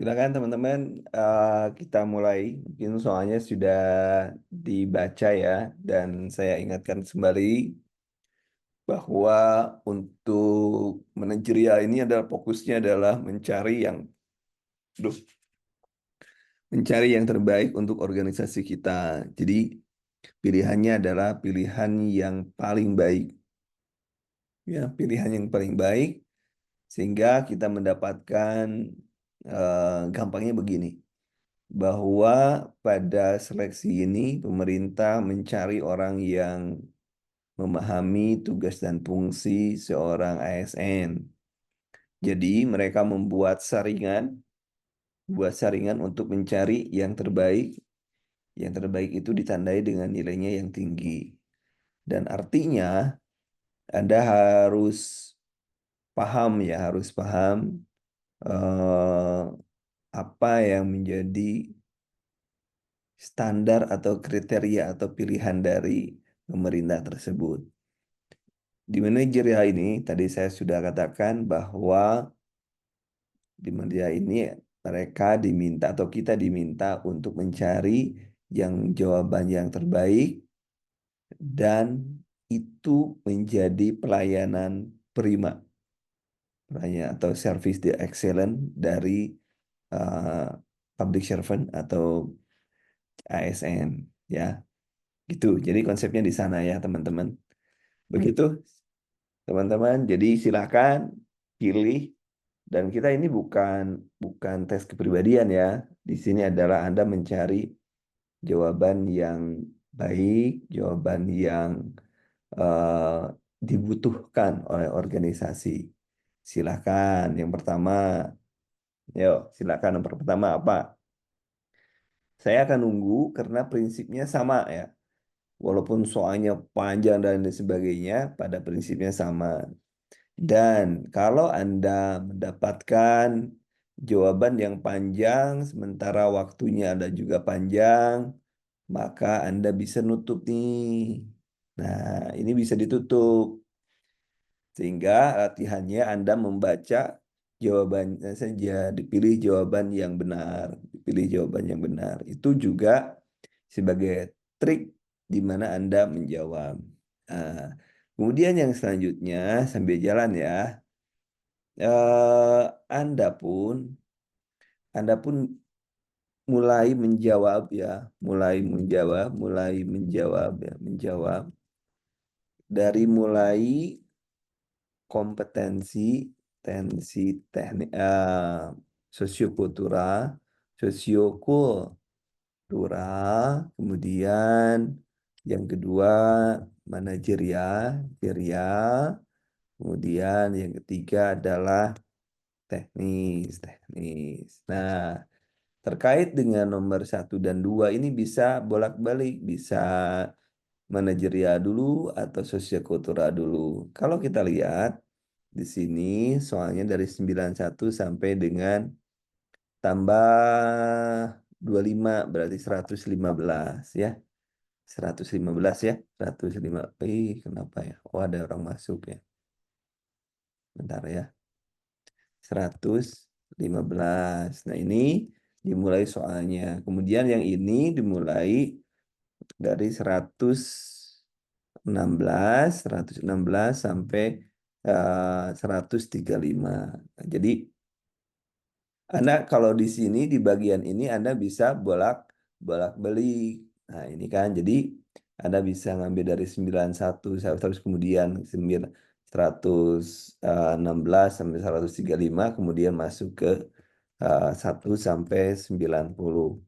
Silakan teman-teman, kita mulai. Mungkin soalnya sudah dibaca ya, dan saya ingatkan kembali bahwa untuk manajerial ini adalah fokusnya adalah duh, mencari yang terbaik untuk organisasi kita. Jadi pilihannya adalah pilihan yang paling baik, ya, pilihan yang paling baik sehingga kita mendapatkan gampangnya begini. Bahwa pada seleksi ini pemerintah mencari orang yang memahami tugas dan fungsi seorang ASN. Jadi mereka buat saringan untuk mencari yang terbaik. Yang terbaik itu ditandai dengan nilainya yang tinggi. Dan artinya Anda harus paham ya, harus paham eh, apa yang menjadi standar atau kriteria atau pilihan dari pemerintah tersebut. Di manajerial ini tadi saya sudah katakan bahwa di manajerial ini mereka diminta atau kita diminta untuk mencari yang jawaban yang terbaik dan itu menjadi pelayanan prima, pelayanan atau service the excellent dari uh, public servant atau ASN ya. Gitu. Jadi konsepnya di sana ya, teman-teman. Begitu, teman-teman. Jadi silakan pilih dan kita ini bukan bukan tes kepribadian ya. Di sini adalah Anda mencari jawaban yang baik, jawaban yang eh, dibutuhkan oleh organisasi. Silakan. Yang pertama, yuk, silakan nomor pertama apa? Saya akan nunggu karena prinsipnya sama ya. Walaupun soalnya panjang dan lain sebagainya, pada prinsipnya sama. Dan kalau Anda mendapatkan jawaban yang panjang, sementara waktunya ada juga panjang, maka Anda bisa nutup nih. Nah, ini bisa ditutup. Sehingga latihannya Anda membaca jawabannya saja, dipilih jawaban yang benar, dipilih jawaban yang benar. Itu juga sebagai trik di mana Anda menjawab. Nah, kemudian yang selanjutnya sambil jalan ya, eh, Anda pun Anda pun mulai menjawab ya, mulai menjawab ya, menjawab dari mulai kompetensi, tensi, teknik, sosiokultural, sosiokultural, kemudian yang kedua manajerial, manajerial, kemudian yang ketiga adalah teknis. Nah, terkait dengan nomor satu dan dua ini bisa bolak-balik, bisa manajerial dulu atau sosiokultural dulu. Kalau kita lihat di sini soalnya dari 91 sampai dengan tambah 25 berarti 115 ya. 115 ya. 105. Kenapa ya? Oh, ada orang masuk ya. Bentar ya. 115. Nah, ini dimulai soalnya. Kemudian yang ini dimulai dari 116 sampai 135. Nah, jadi Anda kalau di sini di bagian ini Anda bisa bolak-balik. Nah, ini kan jadi Anda bisa ngambil dari 91 terus kemudian 116 sampai 135 kemudian masuk ke 1 sampai 90.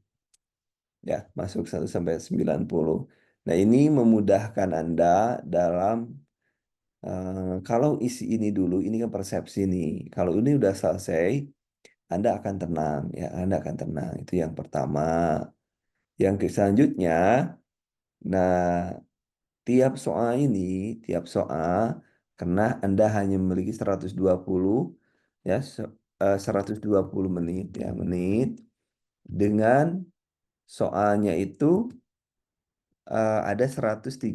Ya, masuk 1 sampai 90. Nah, ini memudahkan Anda dalam kalau isi ini dulu, ini kan persepsi nih. Kalau ini udah selesai, Anda akan tenang ya, Anda akan tenang. Itu yang pertama. Selanjutnya, nah tiap soal karena Anda hanya memiliki 120 ya 120 menit ya dengan soalnya itu ada 135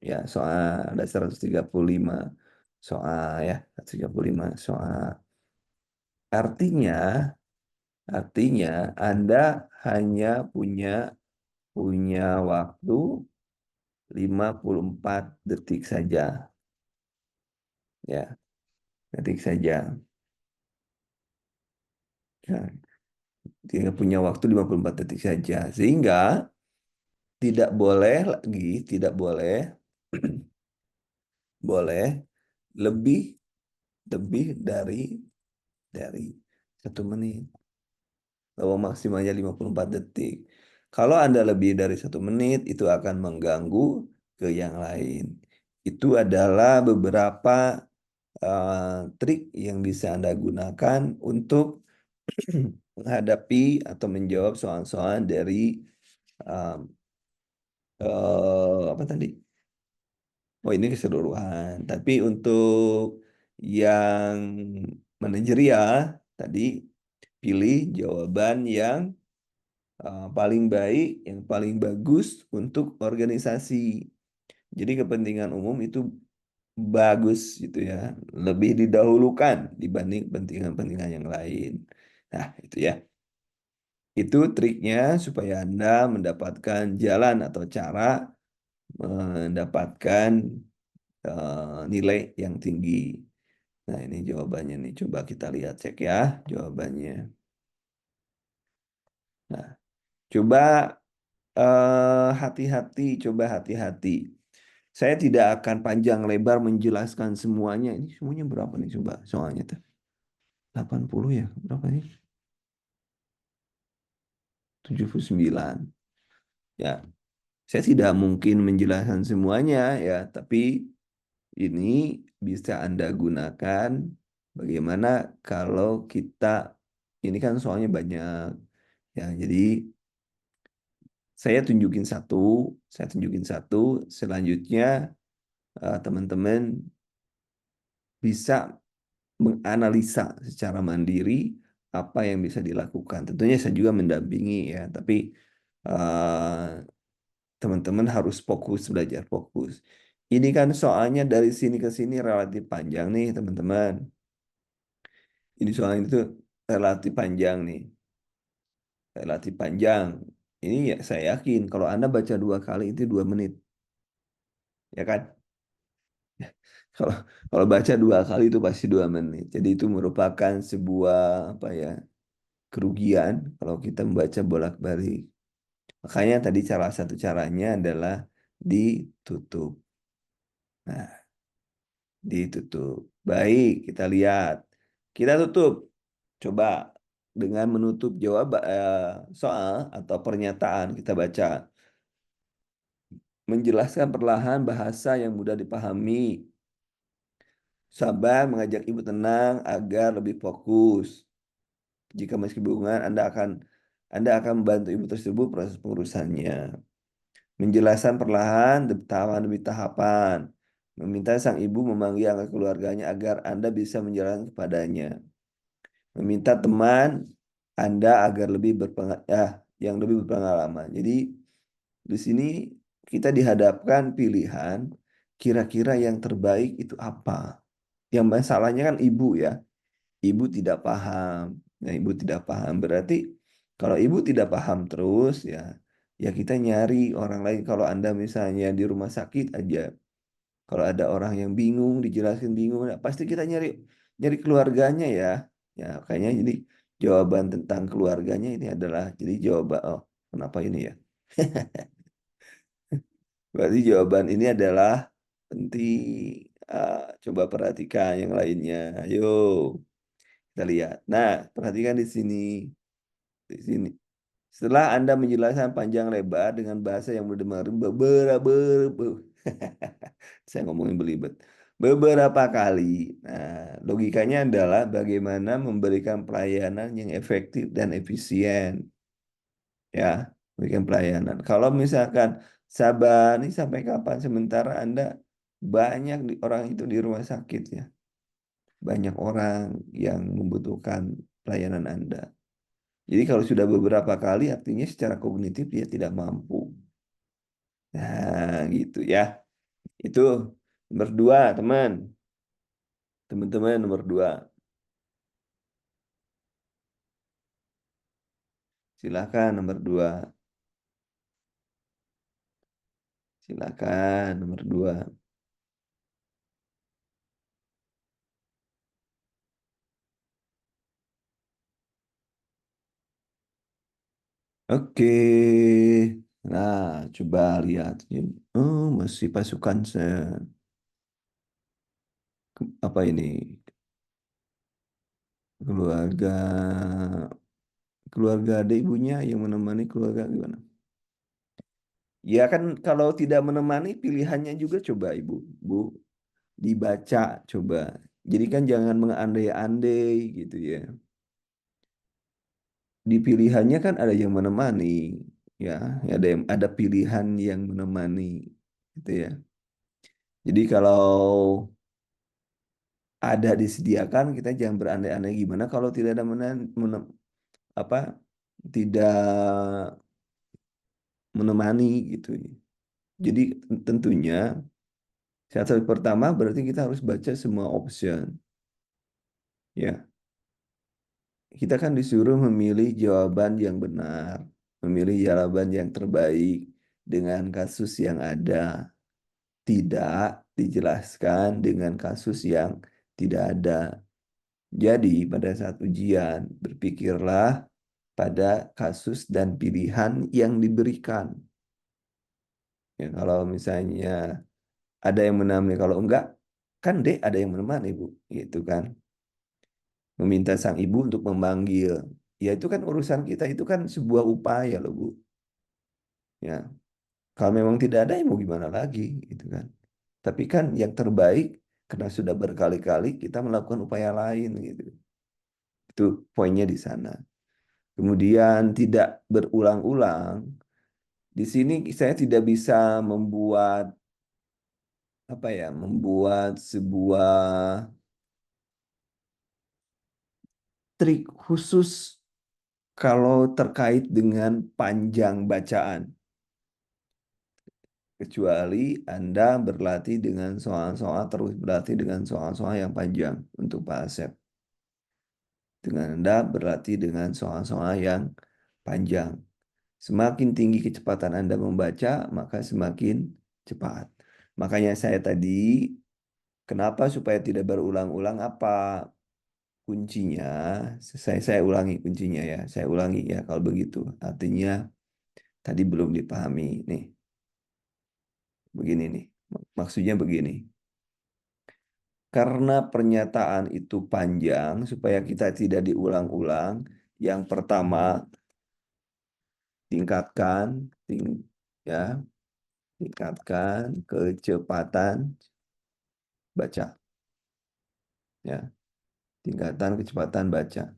ya soal ada 135 soal ya 135 soal. Artinya Artinya Anda hanya punya waktu 54 detik saja. Ya, detik saja. Ya, dia punya waktu 54 detik saja. Sehingga tidak boleh lagi, tidak boleh boleh lebih lebih dari 1 menit. Bahwa maksimalnya 54 detik. Kalau Anda lebih dari 1 menit, itu akan mengganggu ke yang lain. Itu adalah beberapa trik yang bisa Anda gunakan untuk menghadapi atau menjawab soal-soal dari um, apa tadi? Oh, ini keseluruhan. Tapi untuk yang manajerial tadi pilih jawaban yang paling baik, yang paling bagus untuk organisasi. Jadi kepentingan umum itu bagus gitu ya, lebih didahulukan dibanding kepentingan-kepentingan yang lain. Nah, itu ya. Itu triknya supaya Anda mendapatkan jalan atau cara mendapatkan nilai yang tinggi. Nah, ini jawabannya nih. Coba kita lihat cek ya jawabannya. Nah, coba hati-hati, coba hati-hati. Saya tidak akan panjang lebar menjelaskan semuanya. Ini semuanya berapa nih coba soalnya tuh? 80 ya? Berapa nih? 79. Ya, saya tidak mungkin menjelaskan semuanya ya, tapi ini bisa Anda gunakan bagaimana kalau kita ini kan soalnya banyak ya. Jadi saya tunjukin satu, selanjutnya teman-teman bisa menganalisa secara mandiri apa yang bisa dilakukan. Tentunya saya juga mendampingi ya, tapi eh, teman-teman harus fokus belajar fokus. Ini kan soalnya dari sini ke sini relatif panjang nih teman-teman. Ini soalnya itu relatif panjang nih, relatif panjang. Ini ya saya yakin kalau Anda baca 2 kali itu 2 menit, ya kan? Kalau kalau baca 2 kali itu pasti 2 menit. Jadi itu merupakan sebuah apa ya kerugian kalau kita membaca bolak-balik. Makanya tadi salah satu caranya adalah ditutup. Nah, ditutup. Baik, kita lihat. Kita tutup. Coba dengan menutup jawab soal atau pernyataan kita baca. Menjelaskan perlahan bahasa yang mudah dipahami. Sabar mengajak ibu tenang agar lebih fokus. Jika masih kebingungan, Anda akan membantu ibu tersebut proses pengurusannya. Menjelaskan perlahan tahapan demi tahapan. Meminta sang ibu memanggil anggota keluarganya agar Anda bisa menjalankan kepadanya. Meminta teman Anda agar yang lebih berpengalaman. Jadi di sini kita dihadapkan pilihan kira-kira yang terbaik itu apa. Yang masalahnya kan ibu ya. Ibu tidak paham. Nah, ibu tidak paham berarti kalau ibu tidak paham terus ya kita nyari orang lain. Kalau Anda misalnya di rumah sakit aja, kalau ada orang yang bingung, dijelasin bingung, nah, pasti kita nyari nyari keluarganya ya. Ya, kayaknya jadi jawaban tentang keluarganya ini adalah jadi jawaban oh, kenapa ini ya? Berarti jawaban ini adalah penting. Coba perhatikan yang lainnya. Ayo, kita lihat. Nah, perhatikan di sini. Di sini. Setelah Anda menjelaskan panjang lebar dengan bahasa yang berdengar beberapa saya ngomongin belibet. Beberapa kali. Nah, logikanya adalah bagaimana memberikan pelayanan yang efektif dan efisien. Ya, memberikan pelayanan. Kalau misalkan sabar, nih sampai kapan? Sementara Anda banyak orang itu di rumah sakit ya. Banyak orang yang membutuhkan pelayanan Anda. Jadi kalau sudah beberapa kali artinya secara kognitif dia tidak mampu. Nah, gitu ya. Itu nomor 2, teman. Teman-teman nomor 2. Silakan nomor dua. Silakan nomor dua. Oke. Nah, coba lihat. Oh, masih pasukan apa ini? Keluarga keluarga ada ibunya yang menemani keluarga gimana? Ya kan kalau tidak menemani pilihannya juga coba Ibu. Bu, dibaca coba. Jadi kan jangan mengandai-andai gitu ya. Di pilihannya kan ada yang menemani, ya, ada pilihan yang menemani, gitu ya. Jadi kalau ada disediakan, kita jangan berandai-andai gimana kalau tidak ada apa tidak menemani gitu. Jadi tentunya syarat pertama berarti kita harus baca semua option, ya. Kita kan disuruh memilih jawaban yang benar, memilih jawaban yang terbaik dengan kasus yang ada. Tidak dijelaskan dengan kasus yang tidak ada. Jadi, pada saat ujian, berpikirlah pada kasus dan pilihan yang diberikan. Ya, kalau misalnya ada yang menemani, kalau enggak, kan dek ada yang menemani, Bu. Gitu kan. Meminta sang ibu untuk memanggil. Ya, itu kan urusan kita, itu kan sebuah upaya loh, Bu. Ya, kalau memang tidak ada, ya mau gimana lagi, gitu kan. Tapi kan yang terbaik karena sudah berkali-kali kita melakukan upaya lain gitu. Itu poinnya di sana. Kemudian tidak berulang-ulang. Di sini saya tidak bisa membuat apa ya, membuat sebuah trik khusus kalau terkait dengan panjang bacaan. Kecuali Anda berlatih dengan soal-soal, terus berlatih dengan soal-soal yang panjang untuk Pak Asep. Dengan Anda berlatih dengan soal-soal yang panjang. Semakin tinggi kecepatan Anda membaca, maka semakin cepat. Makanya saya tadi, kenapa supaya tidak berulang-ulang apa kuncinya? Saya ulangi kuncinya ya. Saya ulangi ya kalau begitu. Artinya tadi belum dipahami. Nih, begini nih. Maksudnya begini. Karena pernyataan itu panjang, supaya kita tidak diulang-ulang. Yang pertama, tingkatkan, ya, tingkatkan kecepatan baca, ya, tingkatan kecepatan baca.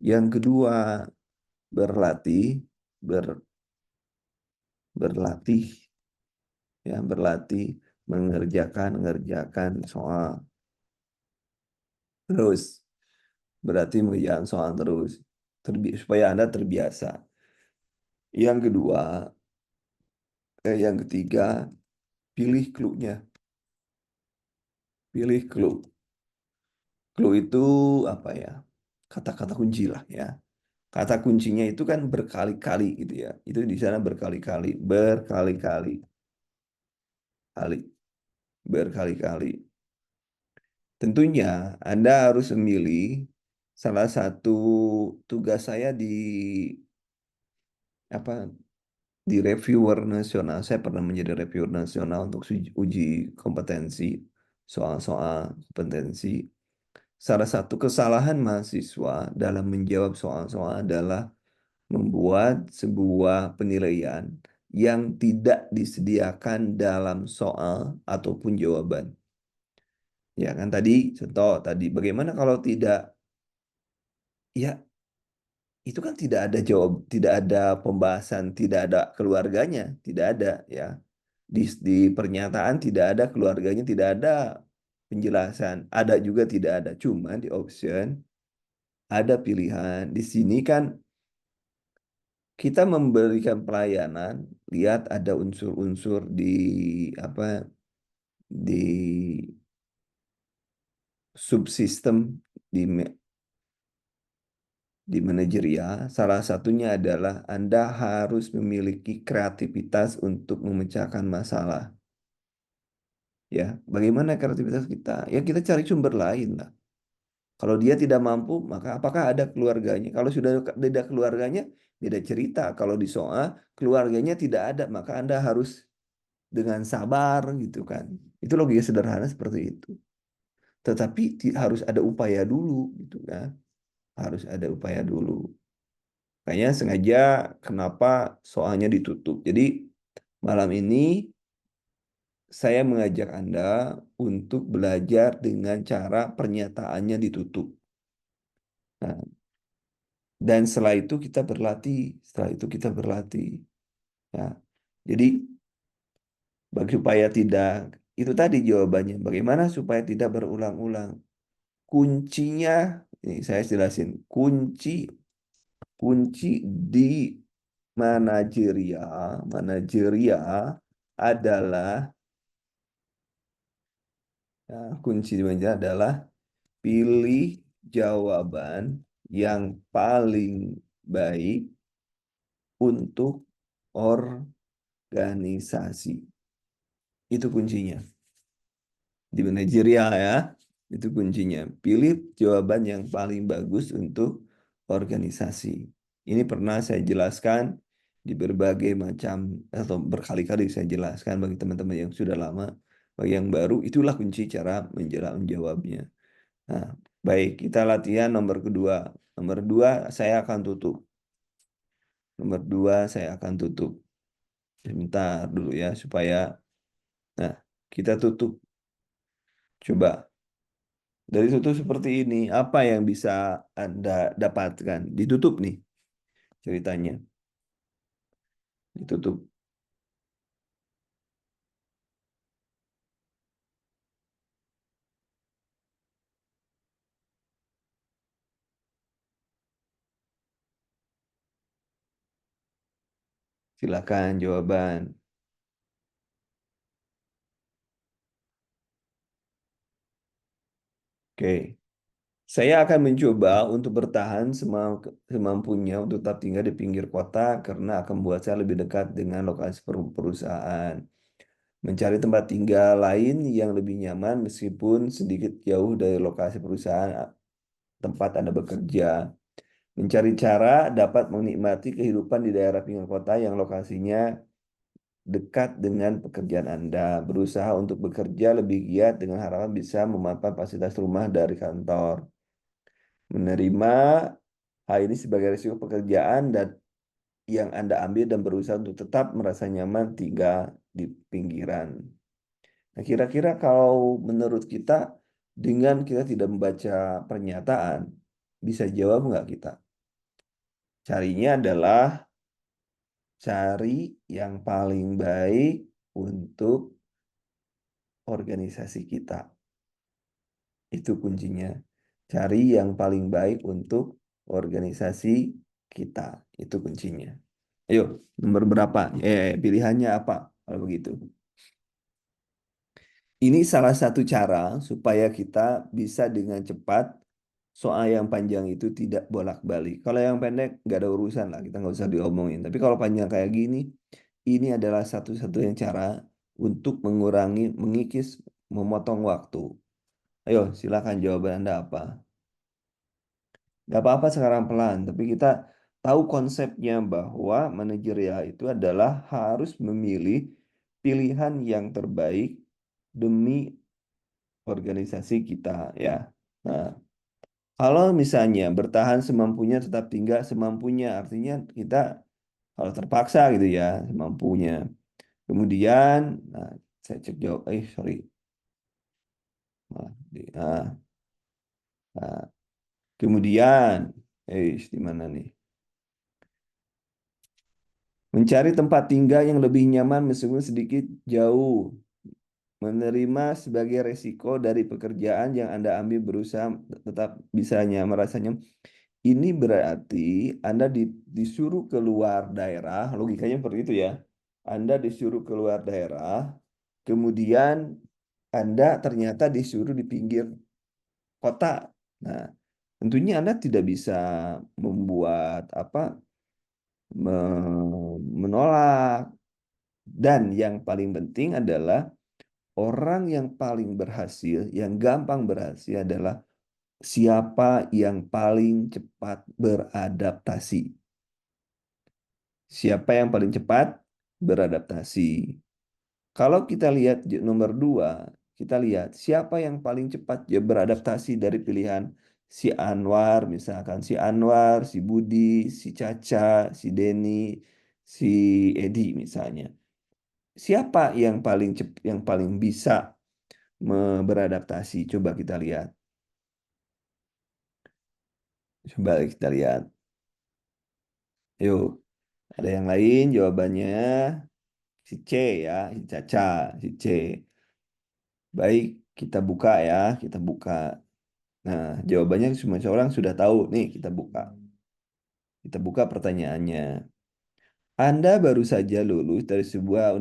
Yang kedua, berlatih, ber, berlatih, ya, berlatih mengerjakan soal terus, berarti mengerjakan soal terus, supaya Anda terbiasa. Yang kedua, yang ketiga, pilih clue-nya, pilih clue. Clue itu apa ya? Kata-kata kunci lah ya. Kata kuncinya itu kan berkali-kali gitu ya. Itu di sana berkali-kali, berkali-kali, kali, berkali-kali. Tentunya Anda harus memilih salah satu tugas saya di apa di reviewer nasional. Saya pernah menjadi reviewer nasional untuk uji kompetensi, soal-soal kompetensi. Salah satu kesalahan mahasiswa dalam menjawab soal-soal adalah membuat sebuah penilaian yang tidak disediakan dalam soal ataupun jawaban. Ya kan tadi contoh tadi bagaimana kalau tidak, ya itu kan tidak ada jawab, tidak ada pembahasan, tidak ada keluarganya, tidak ada ya. Di pernyataan tidak ada keluarganya, tidak ada penjelasan, ada juga tidak ada. Cuma di option ada pilihan. Di sini kan kita memberikan pelayanan, lihat ada unsur-unsur di apa di subsistem di di manajerial, salah satunya adalah Anda harus memiliki kreativitas untuk memecahkan masalah. Ya, bagaimana kreativitas kita? Ya, kita cari sumber lain lah. Kalau dia tidak mampu, maka apakah ada keluarganya? Kalau sudah tidak keluarganya, beda cerita. Kalau di soal keluarganya tidak ada, maka Anda harus dengan sabar gitu kan. Itu logika sederhana seperti itu. Tetapi harus ada upaya dulu gitu kan. Harus ada upaya dulu. Makanya sengaja kenapa soalnya ditutup. Jadi malam ini saya mengajak Anda untuk belajar dengan cara pernyataannya ditutup. Nah, dan setelah itu kita berlatih. Setelah itu kita berlatih. Ya. Jadi bagi supaya tidak, itu tadi jawabannya. Bagaimana supaya tidak berulang-ulang? Kuncinya, ini saya jelasin. Kunci di manajerial adalah, ya, kunci di manajerial adalah pilih jawaban yang paling baik untuk organisasi. Itu kuncinya. Di manajerial ya, itu kuncinya. Pilih jawaban yang paling bagus untuk organisasi. Ini pernah saya jelaskan di berbagai macam atau berkali-kali saya jelaskan bagi teman-teman yang sudah lama, bagi yang baru, itulah kunci cara menjawabnya. Nah, baik, kita latihan nomor kedua. Nomor dua, saya akan tutup. Nomor dua, saya akan tutup. Sebentar dulu ya, supaya, nah, kita tutup. Coba. Dari tutup seperti ini, apa yang bisa Anda dapatkan? Ditutup nih ceritanya. Ditutup. Silakan jawaban. Oke. Saya akan mencoba untuk bertahan semampunya untuk tetap tinggal di pinggir kota karena akan membuat saya lebih dekat dengan lokasi perusahaan. Mencari tempat tinggal lain yang lebih nyaman meskipun sedikit jauh dari lokasi perusahaan tempat Anda bekerja. Mencari cara dapat menikmati kehidupan di daerah pinggir kota yang lokasinya dekat dengan pekerjaan Anda. Berusaha untuk bekerja lebih giat dengan harapan bisa memanfaatkan fasilitas rumah dari kantor. Menerima hal ini sebagai risiko pekerjaan dan yang Anda ambil dan berusaha untuk tetap merasa nyaman tinggal di pinggiran. Nah, kira-kira kalau menurut kita dengan kita tidak membaca pernyataan, bisa jawab nggak kita? Carinya adalah cari yang paling baik untuk organisasi kita. Itu kuncinya. Cari yang paling baik untuk organisasi kita. Itu kuncinya. Ayo, nomor berapa? Pilihannya apa kalau begitu? Ini salah satu cara supaya kita bisa dengan cepat soal yang panjang itu tidak bolak-balik. Kalau yang pendek nggak ada urusan lah, kita nggak usah diomongin. Tapi kalau panjang kayak gini, ini adalah satu-satunya cara untuk mengurangi, mengikis, memotong waktu. Ayo, silakan jawaban Anda apa? Gak apa-apa sekarang pelan, tapi kita tahu konsepnya bahwa manajerial itu adalah harus memilih pilihan yang terbaik demi organisasi kita ya. Nah, kalau misalnya bertahan semampunya tetap tinggal semampunya, artinya kita kalau terpaksa gitu ya, semampunya. Kemudian, nah, saya cek jawab, sorry. Malah nah, kemudian, di mana nih? Mencari tempat tinggal yang lebih nyaman meskipun sedikit jauh. Menerima sebagai resiko dari pekerjaan yang Anda ambil berusaha tetap bisanya merasanya. Ini berarti Anda disuruh keluar daerah, logikanya seperti itu ya. Anda disuruh keluar daerah, kemudian Anda ternyata disuruh di pinggir kota. Nah, Tentunya Anda tidak bisa membuat menolak. Dan yang paling penting adalah orang yang paling berhasil, yang gampang berhasil adalah siapa yang paling cepat beradaptasi. Siapa yang paling cepat beradaptasi. Kalau kita lihat nomor dua, kita lihat siapa yang paling cepat ya beradaptasi dari pilihan si Anwar, misalkan si Anwar, si Budi, si Caca, si Denny, si Edi misalnya. Siapa yang paling bisa beradaptasi? Coba kita lihat. Coba kita lihat. Yuk, ada yang lain jawabannya si C ya, si Caca, si C. Baik, kita buka ya, kita buka. Nah, jawabannya semua orang sudah tahu. Nih, kita buka. Kita buka pertanyaannya. Anda baru saja lulus dari sebuah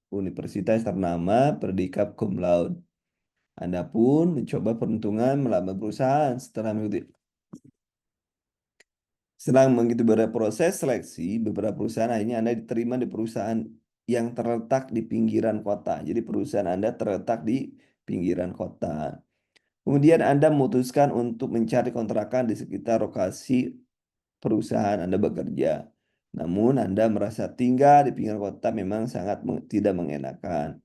universitas ternama predikat cum laude. Anda pun mencoba peruntungan melamar perusahaan setelah beberapa proses seleksi, beberapa perusahaan akhirnya Anda diterima di perusahaan yang terletak di pinggiran kota. Jadi perusahaan Anda terletak di pinggiran kota. Kemudian Anda memutuskan untuk mencari kontrakan di sekitar lokasi perusahaan Anda bekerja. Namun Anda merasa tinggal di pinggir kota memang sangat tidak mengenakan.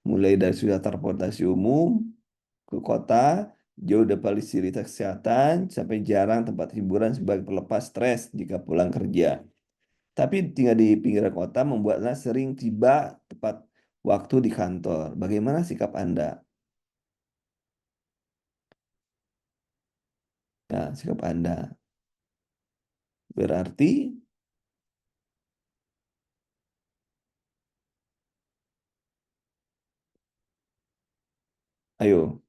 Mulai dari sudah transportasi umum ke kota, jauh dari fasilitas kesehatan, sampai jarang tempat hiburan sebagai pelepas stres jika pulang kerja. Tapi tinggal di pinggir kota membuat Anda sering tiba tepat waktu di kantor. Bagaimana sikap Anda? Ya, sikap Anda. Berarti, ayo,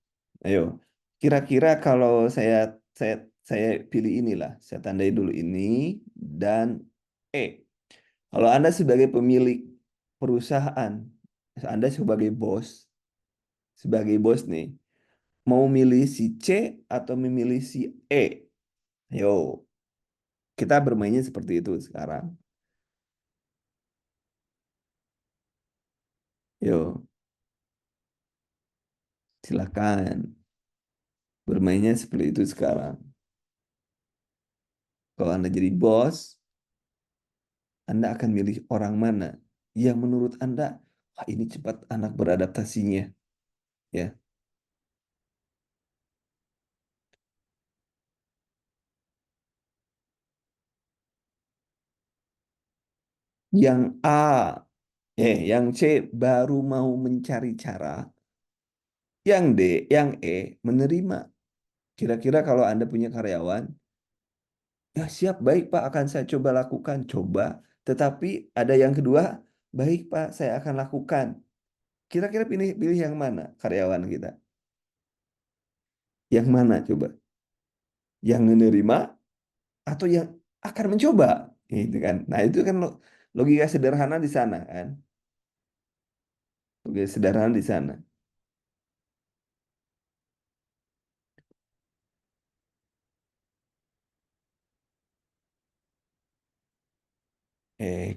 ayo. Kira-kira kalau saya saya pilih inilah, saya tandai dulu ini dan E. Kalau Anda sebagai pemilik perusahaan, Anda sebagai bos nih, mau milih si C atau memilih si E? Yo, kita bermainnya seperti itu sekarang. Yo, silakan. Bermainnya seperti itu sekarang. Kalau Anda jadi bos, Anda akan milih orang mana yang menurut Anda, wah ini cepat anak beradaptasinya, ya. Yang A, yang C baru mau mencari cara, yang D, yang E menerima. Kira-kira kalau Anda punya karyawan, ya siap, baik Pak, akan saya coba lakukan, coba. Tetapi ada yang kedua, baik Pak, saya akan lakukan. Kira-kira pilih pilih yang mana karyawan kita? Yang mana coba? Yang menerima atau yang akan mencoba? Itu kan. Nah, itu kan logika sederhana di sana kan. Logika sederhana di sana.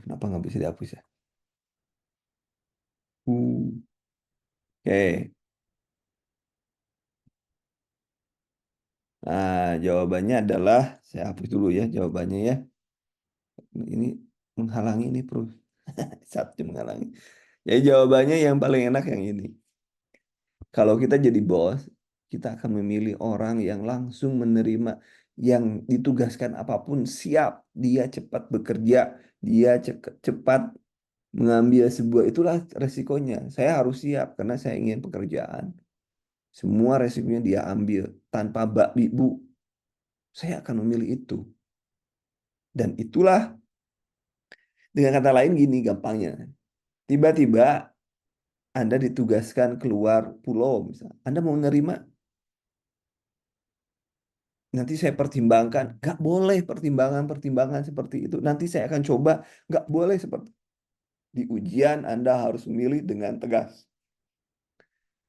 Kenapa nggak bisa dihapus ya? Uh, Oke. Nah, jawabannya adalah saya hapus dulu ya jawabannya ya. Ini menghalangi ini, Bro. Satu menghalangi. Jadi jawabannya yang paling enak yang ini. Kalau kita jadi bos, kita akan memilih orang yang langsung menerima, yang ditugaskan apapun siap, dia cepat bekerja, dia cepat mengambil sebuah, itulah resikonya. Saya harus siap karena saya ingin pekerjaan. Semua resikonya dia ambil tanpa bak ibu. Saya akan memilih itu. Dan itulah dengan kata lain gini gampangnya. Tiba-tiba Anda ditugaskan keluar pulau misalnya. Anda mau menerima, nanti saya pertimbangkan. Nggak boleh pertimbangan-pertimbangan seperti itu. Nanti saya akan coba. Nggak boleh seperti di ujian Anda harus memilih dengan tegas.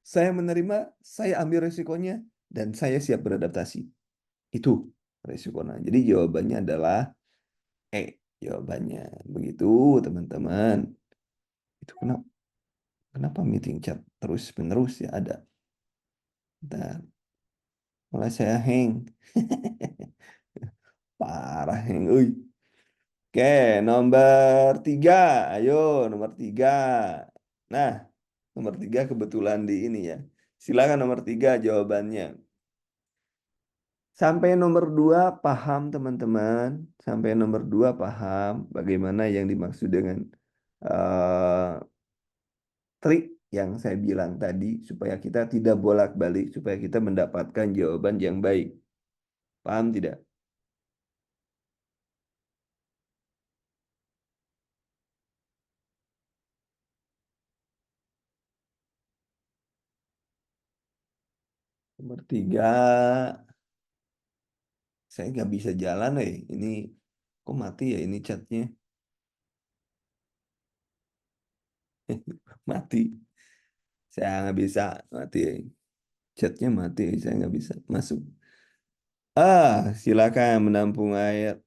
Saya menerima, saya ambil resikonya, dan saya siap beradaptasi. Itu resikonya. Jadi jawabannya adalah E. Jawabannya. Begitu, teman-teman. Itu kenapa meeting chat terus-menerus ya ada. Bentar, mulai saya hang. Parah hang. Uy. Oke, nomor 3. Ayo, nomor 3. Nah, nomor 3 kebetulan di ini ya. Silakan nomor 3 jawabannya. Sampai nomor 2 paham teman-teman. Sampai nomor 2 paham bagaimana yang dimaksud dengan eh, trik yang saya bilang tadi supaya kita tidak bolak-balik, supaya kita mendapatkan jawaban yang baik. Paham tidak? Nomor 3, saya nggak bisa jalan Ini kok mati ya ini chatnya? Mati. Saya nggak bisa mati. Chatnya mati, saya nggak bisa masuk. Silakan menampung air.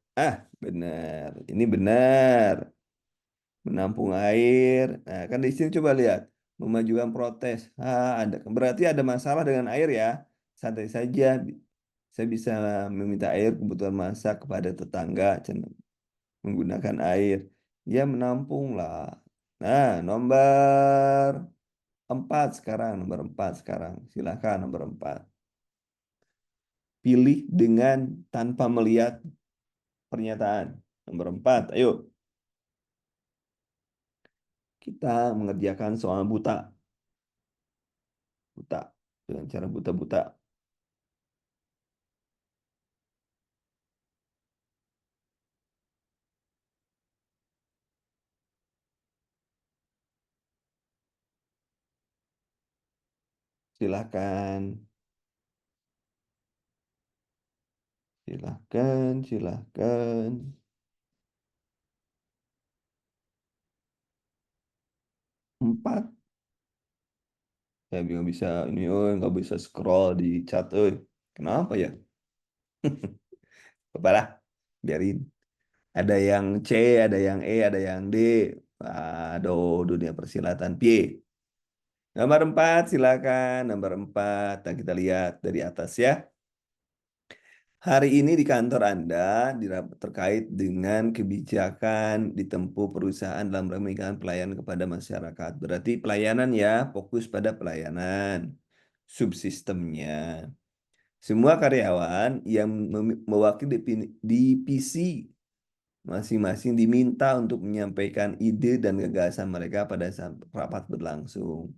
Benar. Ini benar. Menampung air. Nah, kan di sini coba lihat. Memajukan protes. Ada. Berarti ada masalah dengan air ya. Santai saja. Saya bisa meminta air kebutuhan masak kepada tetangga. Menggunakan air. Ya menampung lah. Nah, nomor 4 sekarang. Nomor 4 sekarang. Silakan nomor 4. Pilih dengan tanpa melihat pernyataan. Nomor 4, ayo kita mengerjakan soal buta. Buta. Dengan cara buta-buta. Silakan. Silakan, silakan. 4. Saya nggak bisa ini, nggak bisa scroll di chat, Kenapa ya? Apalah, biarin. Ada yang C, ada yang E, ada yang D. Aduh, dunia persilatan. P. Nomor 4, silakan. Nomor 4, nah, kita lihat dari atas ya. Hari ini di kantor Anda terkait dengan kebijakan ditempuh perusahaan dalam memberikan pelayanan kepada masyarakat. Berarti pelayanan ya, fokus pada pelayanan. Subsistemnya. Semua karyawan yang mewakili divisi masing-masing diminta untuk menyampaikan ide dan gagasan mereka pada saat rapat berlangsung.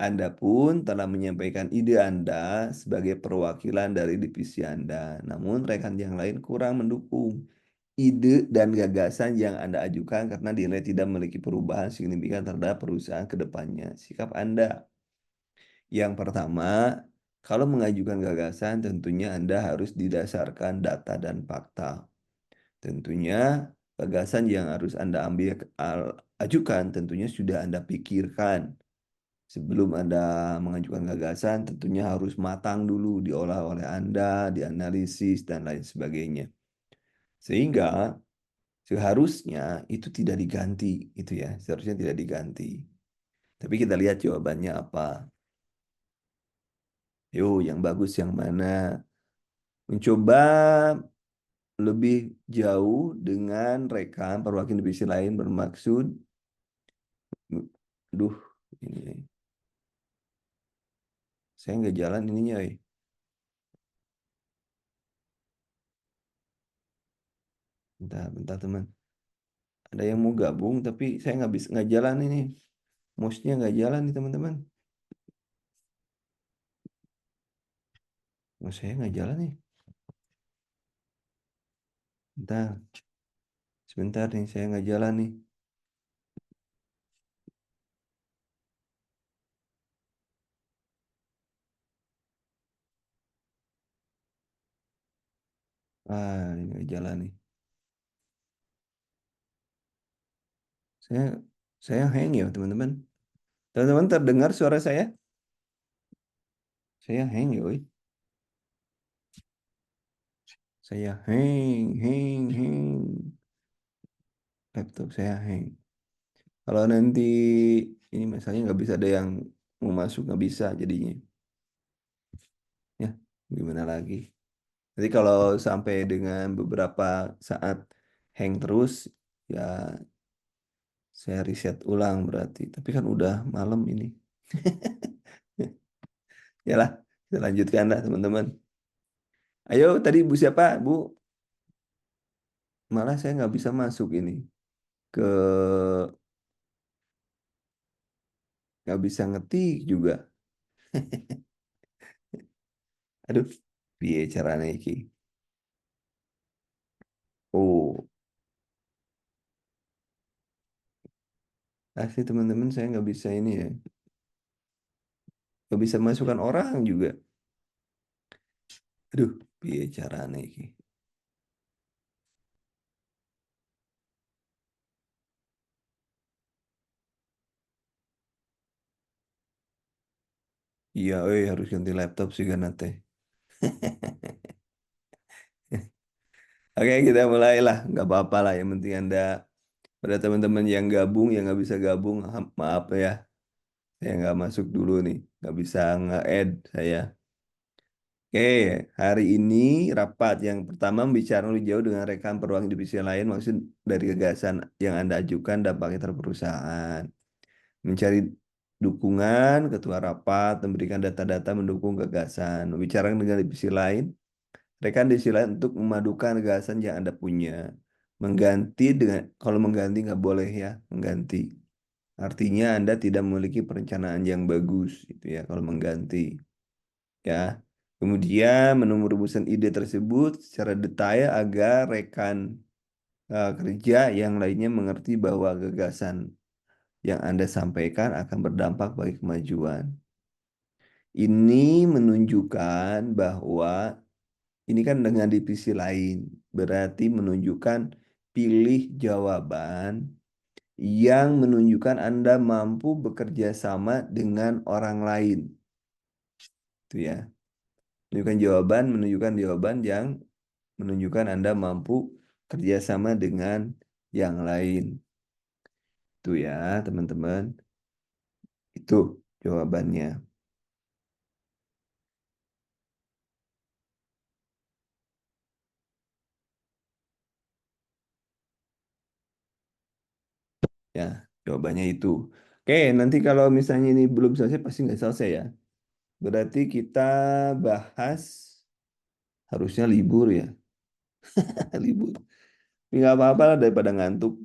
Anda pun telah menyampaikan ide Anda sebagai perwakilan dari divisi Anda. Namun rekan yang lain kurang mendukung ide dan gagasan yang Anda ajukan karena dinilai tidak memiliki perubahan signifikan terhadap perusahaan ke depannya. Sikap Anda. Yang pertama, kalau mengajukan gagasan tentunya Anda harus didasarkan data dan fakta. Tentunya gagasan yang harus Anda ajukan tentunya sudah Anda pikirkan. Sebelum Anda mengajukan gagasan, tentunya harus matang dulu, diolah oleh Anda, dianalisis, dan lain sebagainya. Sehingga seharusnya itu tidak diganti, itu ya, seharusnya tidak diganti. Tapi kita lihat jawabannya apa. Yuk, yang bagus yang mana? Mencoba lebih jauh dengan rekan perwakilan divisi lain bermaksud, duh, ini saya nggak jalan ininya, Bentar, bentar teman. Ada yang mau gabung, tapi saya nggak jalan ini. Mouse-nya nggak jalan nih teman-teman. Mouse saya nggak jalan nih. Bentar, sebentar nih, saya nggak jalan nih. Ini nggak jalan nih. Saya saya hang ya teman-teman. Teman-teman terdengar suara saya? Saya hang ya, woi. Saya hang, hang, hang. Laptop saya hang. Kalau nanti ini misalnya nggak bisa ada yang mau masuk nggak bisa jadinya. Ya, gimana lagi? Jadi kalau sampai dengan beberapa saat hang terus, ya saya reset ulang berarti. Tapi kan udah malam ini. Ya lah, kita lanjutkan lah teman-teman. Ayo, tadi Bu siapa? Bu, malah saya nggak bisa masuk ini ke nggak bisa ngetik juga. Aduh, piye caranya iki? Oh, asli teman-teman saya nggak bisa ini ya, nggak bisa masukkan orang juga. Aduh, piye caranya iki? Iya, harus ganti laptop sih kan nanti. Oke, kita mulailah. Nggak apa-apa lah. Yang penting Anda, pada teman-teman yang gabung, yang nggak bisa gabung, maaf ya. Saya nggak masuk dulu nih. Nggak bisa nge-add saya. Oke, hari ini rapat yang pertama bicara lebih jauh dengan rekan perwakilan divisi lain, maksud dari gagasan yang Anda ajukan dampaknya terhadap perusahaan. Mencari dukungan ketua rapat, memberikan data-data mendukung gagasan, membicarakan dengan divisi lain, rekan divisi lain untuk memadukan gagasan yang Anda punya. Mengganti dengan, kalau mengganti nggak boleh ya, mengganti. Artinya Anda tidak memiliki perencanaan yang bagus, itu ya, kalau mengganti. Ya. Kemudian merumuskan ide tersebut secara detail agar rekan kerja yang lainnya mengerti bahwa gagasan yang Anda sampaikan akan berdampak bagi kemajuan. Ini menunjukkan bahwa ini kan dengan divisi lain, berarti menunjukkan pilih jawaban yang menunjukkan Anda mampu bekerja sama dengan orang lain. Itu ya. Menunjukkan jawaban yang menunjukkan Anda mampu kerjasama dengan yang lain. Itu ya, teman-teman. Itu jawabannya. Ya, jawabannya itu. Oke, nanti kalau misalnya ini belum selesai, pasti nggak selesai ya. Berarti kita bahas harusnya libur ya. Libur. Tapi nggak apa-apa lah daripada ngantuk.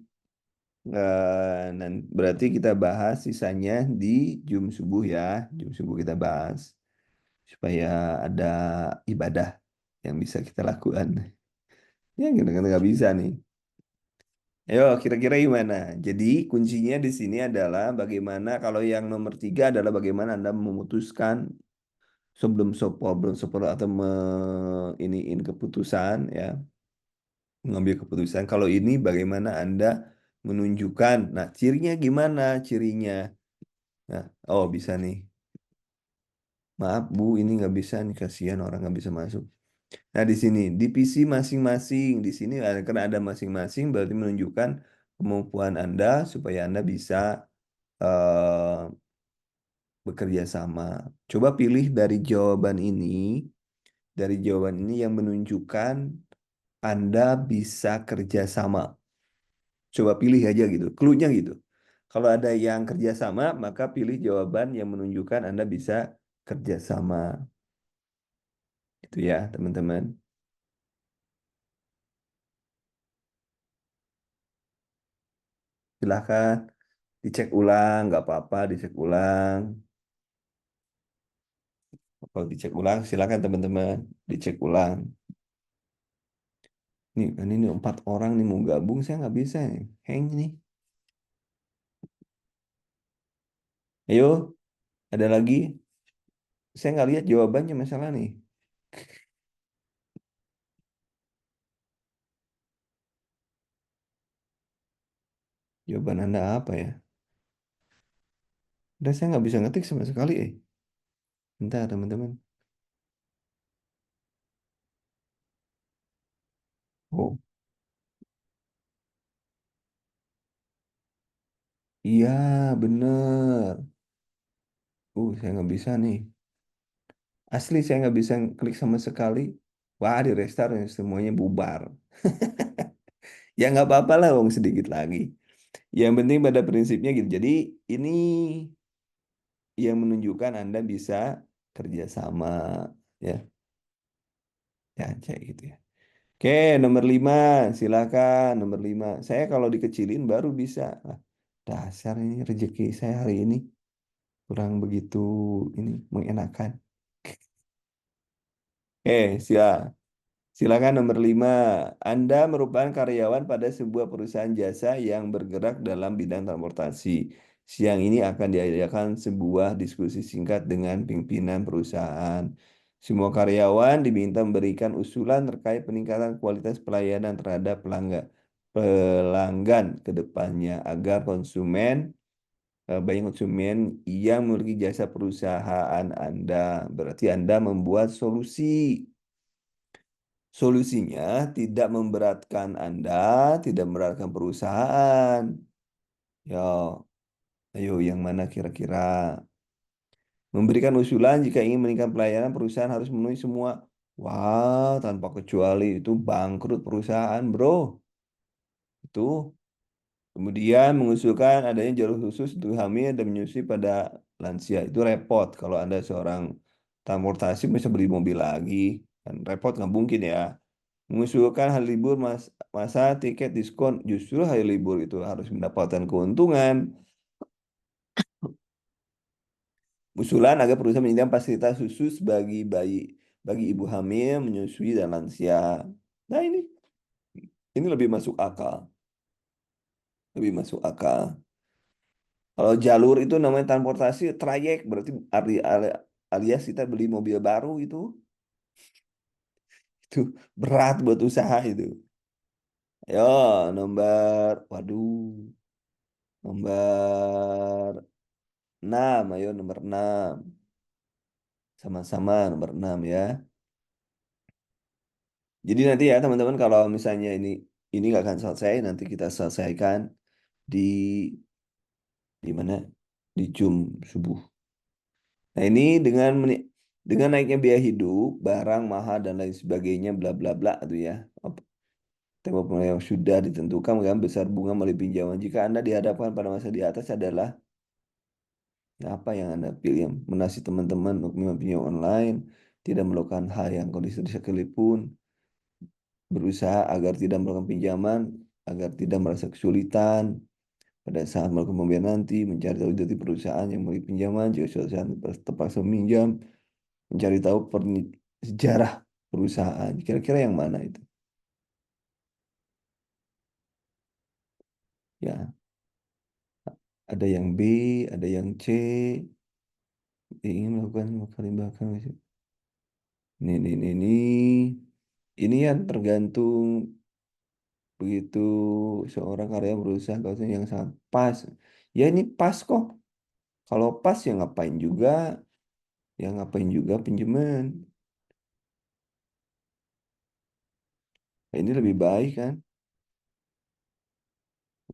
Berarti kita bahas sisanya di Jum subuh ya. Jum subuh kita bahas. Supaya ada ibadah yang bisa kita lakukan. Ya, kita nggak bisa nih. Ayo, kira-kira gimana? Jadi kuncinya di sini adalah bagaimana kalau yang nomor tiga adalah bagaimana Anda memutuskan sebelum atau iniin keputusan ya, mengambil keputusan. Kalau ini bagaimana Anda menunjukkan. Nah, cirinya gimana? Cirinya. Nah, oh bisa nih. Maaf Bu, ini nggak bisa nih, kasihan orang nggak bisa masuk. Nah, di sini divisi masing-masing. Di sini karena ada masing-masing berarti menunjukkan kemampuan Anda supaya Anda bisa eh, bekerja sama. Coba pilih dari jawaban ini yang menunjukkan Anda bisa kerja sama. Coba pilih aja gitu, clue-nya gitu. Kalau ada yang kerja sama, maka pilih jawaban yang menunjukkan Anda bisa kerja sama. Itu ya, teman-teman. Silahkan dicek ulang, nggak apa-apa, dicek ulang. Kalau dicek ulang, silakan teman-teman, dicek ulang. Nih, kan ini 4 orang nih mau gabung, saya nggak bisa nih. Hang nih. Ayo, ada lagi. Saya nggak lihat jawabannya masalah nih. Jawaban Anda apa ya? Udah saya nggak bisa ngetik sama sekali. Bentar, teman-teman. Oh, iya bener. Saya nggak bisa nih. Asli saya nggak bisa klik sama sekali. Wah, di restart semuanya bubar. Ya nggak apa-apa lah, wong sedikit lagi. Yang penting pada prinsipnya gitu. Jadi ini yang menunjukkan Anda bisa kerjasama, ya, ya kayak gitu ya. Oke, nomor 5, silakan nomor 5. Saya kalau dikecilin baru bisa. Ah, dasar ini rezeki saya hari ini kurang begitu ini mengenakan. Silakan nomor 5. Anda merupakan karyawan pada sebuah perusahaan jasa yang bergerak dalam bidang transportasi. Siang ini akan diadakan sebuah diskusi singkat dengan pimpinan perusahaan. Semua karyawan diminta memberikan usulan terkait peningkatan kualitas pelayanan terhadap pelanggan ke depannya agar banyak konsumen yang memiliki jasa perusahaan Anda. Berarti Anda membuat solusi. Solusinya tidak memberatkan Anda, tidak memberatkan perusahaan. Ya, ayo yang mana kira-kira? Memberikan usulan jika ingin meningkatkan pelayanan perusahaan harus memenuhi semua. Wah, tanpa kecuali itu bangkrut perusahaan, bro. Itu kemudian mengusulkan adanya jalur khusus untuk hamil dan menyusui pada lansia. Itu repot kalau Anda seorang transportasi bisa beli mobil lagi. Kan repot nggak mungkin ya. Mengusulkan hari libur masa tiket diskon. Justru hari libur itu harus mendapatkan keuntungan. Usulan agar perusahaan menyediakan fasilitas khusus bagi ibu hamil, menyusui dan lansia. Nah ini lebih masuk akal, lebih masuk akal. Kalau jalur itu namanya transportasi trayek, berarti alias kita beli mobil baru itu berat buat usaha itu. Ayo nomor 6, ayo nomor 6. Sama-sama nomor 6 ya. Jadi nanti ya teman-teman kalau misalnya ini nggak akan selesai, nanti kita selesaikan di di mana? Di Jum subuh. Nah, ini dengan naiknya biaya hidup, barang mahal dan lain sebagainya bla bla bla itu ya. Tempo yang sudah ditentukan dengan besar bunga melalui pinjaman. Jika Anda dihadapkan pada masa di atas adalah apa yang Anda pilih? Menasih teman-teman untuk pinjam online, tidak melakukan hal yang kondisi sekalipun, berusaha agar tidak melakukan pinjaman, agar tidak merasa kesulitan pada saat melakukan pembayaran nanti, mencari tahu dari perusahaan yang memberi pinjaman, jika suatu saat terpaksa meminjam, mencari tahu sejarah perusahaan. Kira-kira yang mana itu? Ya, ada yang B, ada yang C, ingin melakukan 5 kali bahkan. Ini. Ini yang tergantung begitu seorang karya berusaha kawasan yang sangat pas. Ya ini pas kok. Kalau pas ya ngapain juga pinjaman. Nah, ini lebih baik kan?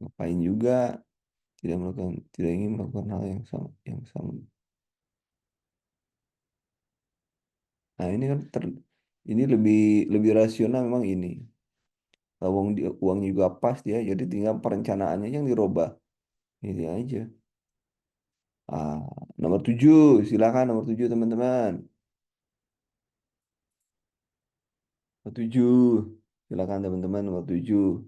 Ngapain juga tidak ingin melakukan hal yang sama. Nah, ini lebih lebih rasional memang ini. Kalau uang juga pas dia, jadi tinggal perencanaannya yang dirubah. Ini aja. Ah, nomor 7, silakan nomor 7 teman-teman. Nomor 7, silakan teman-teman nomor 7.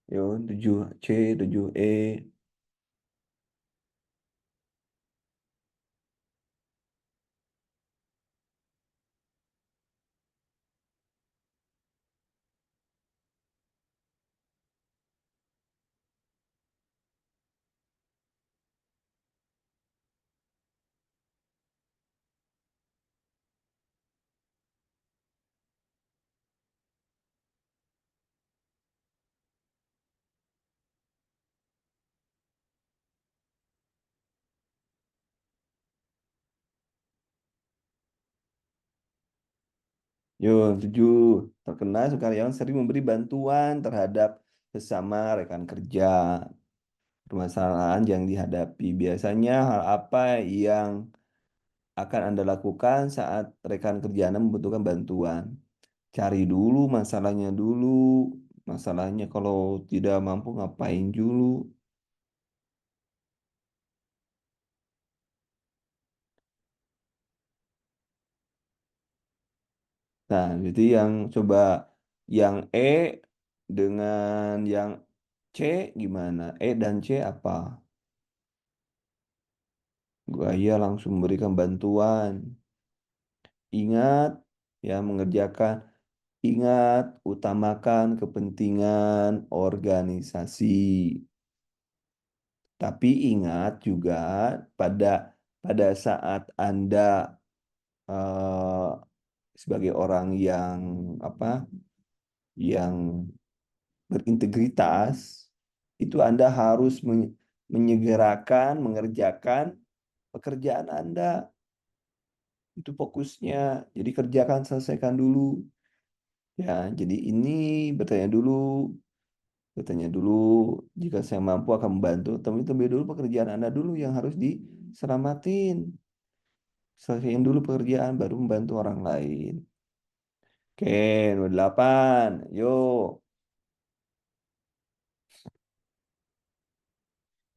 Yo, 7C, 7E. Yo, 7. Terkena sukaryawan sering memberi bantuan terhadap sesama rekan kerja. Permasalahan yang dihadapi biasanya hal apa yang akan Anda lakukan saat rekan kerja Anda membutuhkan bantuan? Cari dulu masalahnya dulu. Masalahnya kalau tidak mampu ngapain dulu. Nah, jadi yang coba yang E dengan yang C gimana? E dan C apa? Gaya langsung memberikan bantuan. Ingat ya mengerjakan. Ingat utamakan kepentingan organisasi. Tapi ingat juga pada pada saat Anda eh, sebagai orang yang apa yang berintegritas itu Anda harus menyegerakan mengerjakan pekerjaan Anda. Itu fokusnya. Jadi kerjakan, selesaikan dulu. Ya, jadi ini bertanya dulu, bertanya dulu. Jika saya mampu akan membantu, tapi terlebih dulu pekerjaan Anda dulu yang harus diselamatin. Selesaiin dulu pekerjaan, baru membantu orang lain. Oke, nomor 8. Yuk,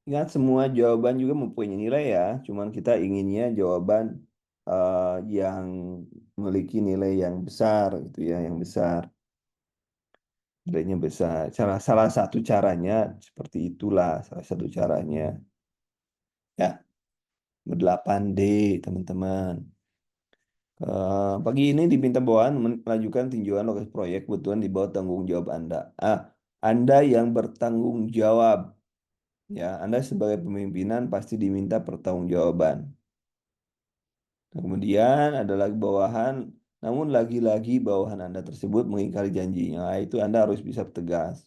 ingat semua jawaban juga mempunyai nilai ya. Cuman kita inginnya jawaban eh, yang memiliki nilai yang besar gitu ya, yang besar. Nilainya besar. Salah satu caranya seperti itulah, salah satu caranya. Ya, 8D teman-teman. Pagi ini diminta bawahan melajukan tinjauan lokasi proyek kebutuhan di bawah tanggung jawab Anda. Anda yang bertanggung jawab. Ya, Anda sebagai pemimpinan pasti diminta pertanggungjawaban. Kemudian ada lagi bawahan, namun lagi-lagi bawahan Anda tersebut mengingkari janjinya. Itu Anda harus bisa tegas.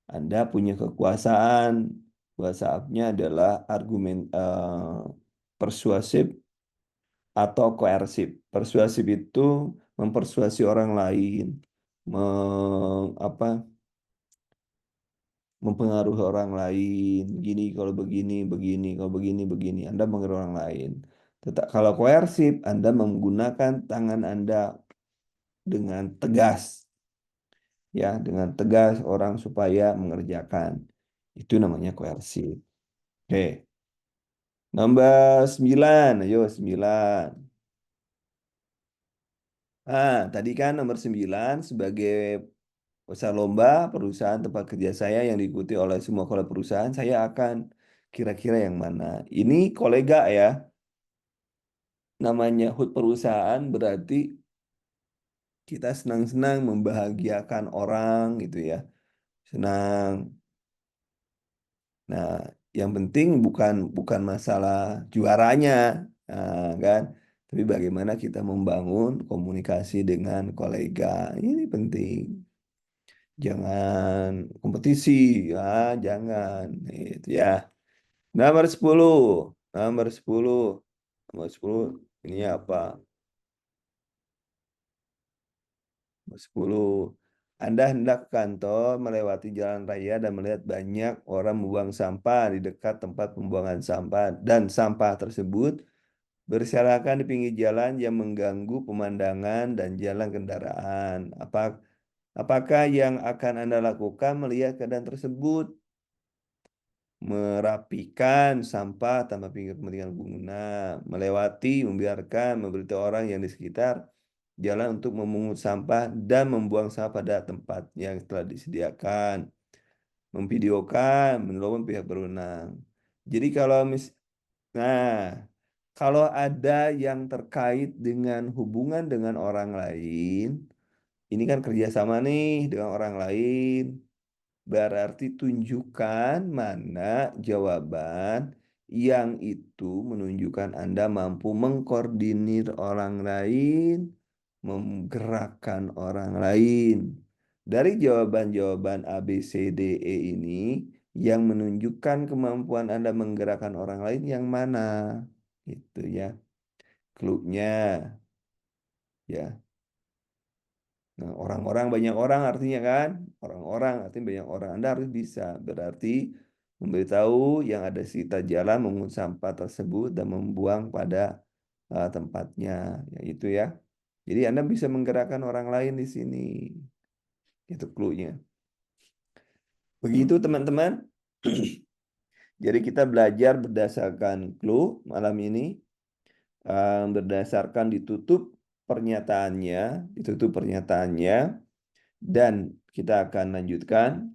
Anda punya kekuasaan. Kuasaannya adalah argumen persuasif atau koersif. Persuasif itu mempersuasi orang lain, apa, mempengaruhi orang lain. Begini kalau begini, begini kalau begini, begini. Anda mempengaruhi orang lain. Tetap kalau koersif, Anda menggunakan tangan Anda dengan tegas, ya, dengan tegas orang supaya mengerjakan. Itu namanya koersif. Oke, nomor 9. Ayo 9. Tadi kan nomor 9 sebagai usaha lomba perusahaan tempat kerja saya yang diikuti oleh semua kepala perusahaan, saya akan kira-kira yang mana. Ini kolega ya, namanya HUT perusahaan berarti kita senang-senang membahagiakan orang gitu ya. Senang. Nah, yang penting bukan bukan masalah juaranya, nah, kan? Tapi bagaimana kita membangun komunikasi dengan kolega. Ini penting. Jangan kompetisi, ya, jangan. Itu ya. Nomor 10. Nomor 10. Nomor 10 ini apa? Nomor 10. Anda hendak ke kantor melewati jalan raya dan melihat banyak orang membuang sampah di dekat tempat pembuangan sampah dan sampah tersebut berserakan di pinggir jalan yang mengganggu pemandangan dan jalan kendaraan. Apakah yang akan Anda lakukan melihat keadaan tersebut? Merapikan sampah tanpa pikir kepentingan pengguna, melewati, membiarkan, memberitahu orang yang di sekitar jalan untuk memungut sampah dan membuang sampah pada tempat yang telah disediakan, memvideokan, menelepon pihak berwenang. Jadi nah, kalau ada yang terkait dengan hubungan dengan orang lain, ini kan kerjasama nih dengan orang lain. Berarti tunjukkan mana jawaban yang itu menunjukkan Anda mampu mengkoordinir orang lain, menggerakkan orang lain. Dari jawaban-jawaban A, B, C, D, E ini yang menunjukkan kemampuan Anda menggerakkan orang lain yang mana? Itu ya. Clue-nya ya. Nah, orang-orang banyak orang artinya kan, orang-orang artinya banyak orang. Anda harus bisa, berarti memberitahu yang ada di sekitar jalan memungut sampah tersebut dan membuang pada tempatnya, yaitu ya. Jadi Anda bisa menggerakkan orang lain di sini. Itu clue-nya. Begitu teman-teman. Jadi kita belajar berdasarkan clue malam ini, berdasarkan ditutup pernyataannya, dan kita akan lanjutkan,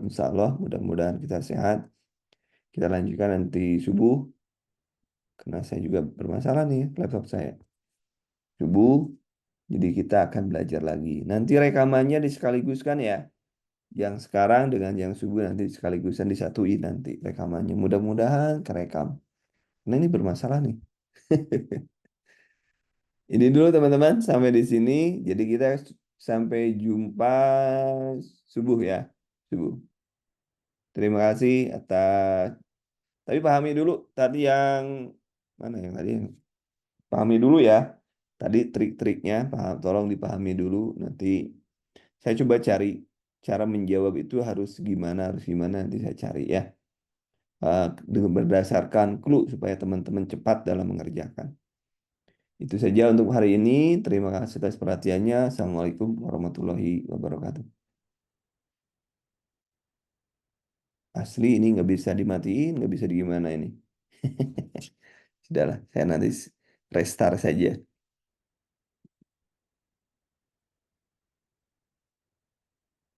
insya Allah mudah-mudahan kita sehat. Kita lanjutkan nanti subuh, karena saya juga bermasalah nih laptop saya. Subuh, jadi kita akan belajar lagi. Nanti rekamannya disekaligus ya. Yang sekarang dengan yang subuh nanti sekaligusan disatuin nanti rekamannya. Mudah-mudahan kerekam. Nah ini bermasalah nih. Ini dulu teman-teman sampai di sini. Jadi kita sampai jumpa subuh ya. Subuh. Terima kasih atas. Tapi pahami dulu tadi yang mana yang tadi yang pahami dulu ya. Tadi trik-triknya tolong dipahami dulu. Nanti saya coba cari cara menjawab itu harus gimana nanti saya cari ya. Dengan berdasarkan clue supaya teman-teman cepat dalam mengerjakan. Itu saja untuk hari ini. Terima kasih atas perhatiannya. Assalamualaikum warahmatullahi wabarakatuh. Asli ini nggak bisa dimatiin, nggak bisa di gimana ini. Sudahlah, saya nanti restart saja.